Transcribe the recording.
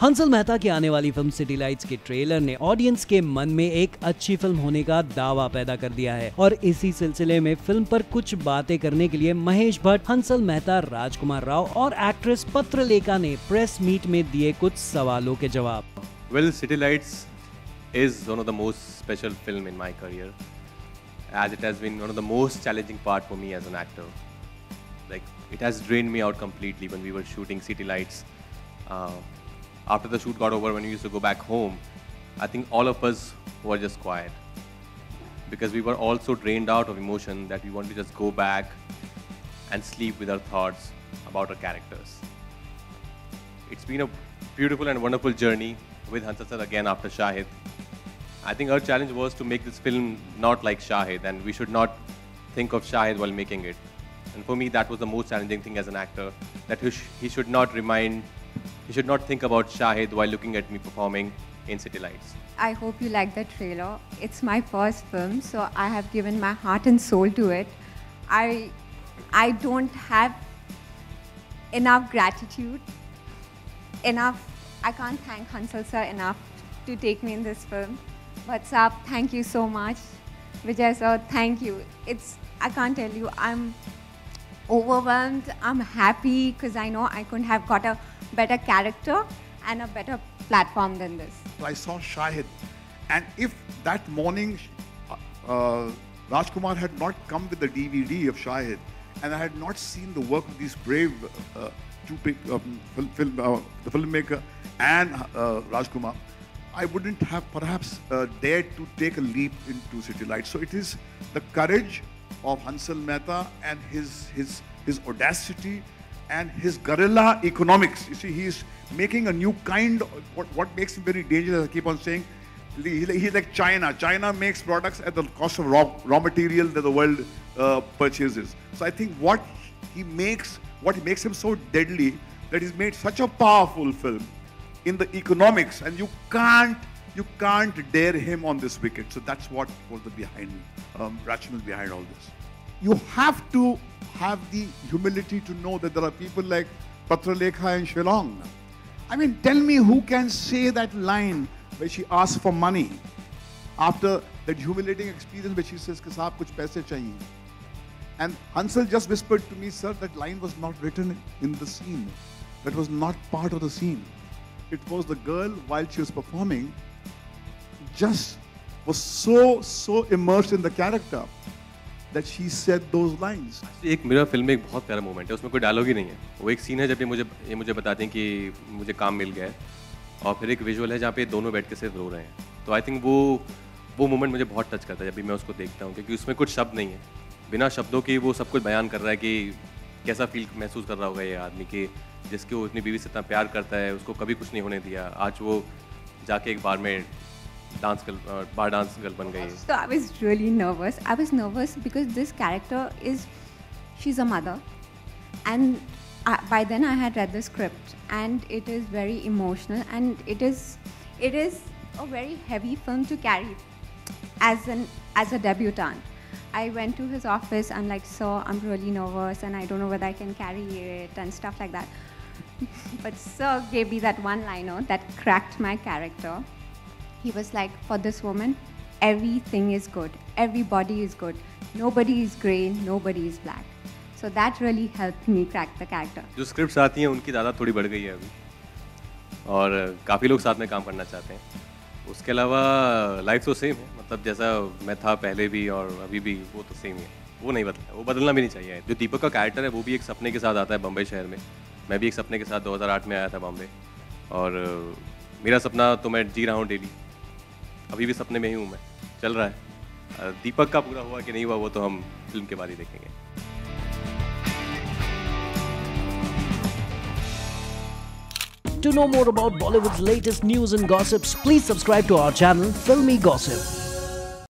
हंसल मेहता की आने वाली फिल्म सिटी लाइट्स के ट्रेलर ने ऑडियंस के मन में एक अच्छी फिल्म होने का दावा पैदा कर दिया है और इसी सिलसिले में फिल्म पर कुछ बातें करने के लिए महेश भट्ट, हंसल मेहता, राजकुमार राव और एक्ट्रेस पत्रलेखा ने प्रेस मीट में दिए कुछ सवालों के जवाब। Well, City Lights is one of the most special film in my career, as it has been one of the most challenging part for me as an actor. Like, it has drained me out completely when we were shooting City Lights. After the shoot got over, when we used to go back home, I think all of us were just quiet because we were all so drained out of emotion that we wanted to just go back and sleep with our thoughts about our characters. It's been a beautiful and wonderful journey with Hansal sir again after Shahid. I think our challenge was to make this film not like Shahid, and we should not think of Shahid while making it. And for me, that was the most challenging thing as an actor, that he should not think about Shahid while looking at me performing in City Lights. I hope you like the trailer. It's my first film, so I have given my heart and soul to it. I don't have enough gratitude, I can't thank Hansal sir enough to take me in this film. What's up? Thank you so much. Vijay sir, thank you. I can't tell you, I'm overwhelmed, I'm happy because I know I couldn't have got a better character and a better platform than this. I saw Shahid, and if that morning Rajkumar had not come with the DVD of Shahid, and I had not seen the work of these brave the filmmaker and Rajkumar, I wouldn't have perhaps dared to take a leap into City Lights. So it is the courage of Hansal Mehta and his audacity and his guerrilla economics. You see, he is making a new kind of, what makes him very dangerous, I keep on saying, he's like China. China makes products at the cost of raw material that the world purchases. So I think what makes him so deadly, that he's made such a powerful film in the economics, and you can't dare him on this wicket. So that's what was the rationale behind all this. You have to have the humility to know that there are people like Patralekha and Shillong. I mean, tell me who can say that line where she asks for money after that humiliating experience where she says, "Ki saab kuch paise chahiye." And Hansal just whispered to me, "Sir, that line was not written in the scene. That was not part of the scene." It was the girl, while she was performing, just was so immersed in the character that she said those lines. एक मेरा film में एक बहुत प्यारा moment है, उसमें कोई dialogue ही नहीं है। वो एक सीन है जब ये मुझे बताते हैं कि मुझे काम मिल गया है, और फिर एक विजुअल है जहाँ पे दोनों बैठ के सिर्फ रो रहे हैं। तो आई थिंक वो मोमेंट मुझे बहुत टच करता है जब भी मैं उसको देखता हूँ, क्योंकि उसमें कुछ शब्द नहीं है, बिना शब्दों के वो सब कुछ बयान कर रहा है कि कैसा फील महसूस कर रहा होगा ये आदमी कि जिसके वो अपनी बीवी से इतना प्यार करता है, उसको कभी कुछ नहीं होने दिया, आज वो जाके एक बार में बार डांस गर्ल बन गई। So I was really nervous. I was nervous because this character she's a mother, and by then I had read the script, and it is very emotional, and it is a very heavy film to carry as a debutant. I went to his office and like, "Sir, I'm really nervous and I don't know whether I can carry it," and stuff like that. But Sir gave me that one-liner that cracked my character. He was like, "For this woman, everything is good. Everybody is good. Nobody is grey, nobody is black." So that really helped me crack the character. जो scripts आती हैं उनकी तादाद थोड़ी बढ़ गई है अभी, और काफ़ी लोग साथ में काम करना चाहते हैं। उसके अलावा लाइफ तो सेम है, मतलब जैसा मैं था पहले भी और अभी भी, वो तो सेम ही है, वो नहीं बदला, वो बदलना भी नहीं चाहिए। जो दीपक का कैरेक्टर है वो भी एक सपने के साथ आता है बम्बई शहर में, मैं भी एक सपने के साथ 2008 में आया था बॉम्बे, और मेरा सपना तो मैं जी रहा हूँ डेली, अभी भी सपने में ही हूँ मैं, चल रहा है। दीपक का पूरा हुआ कि नहीं हुआ वो तो हम फिल्म के बाद ही देखेंगे। To know more about Bollywood's latest news and gossips, please subscribe to our channel Filmy Gossip.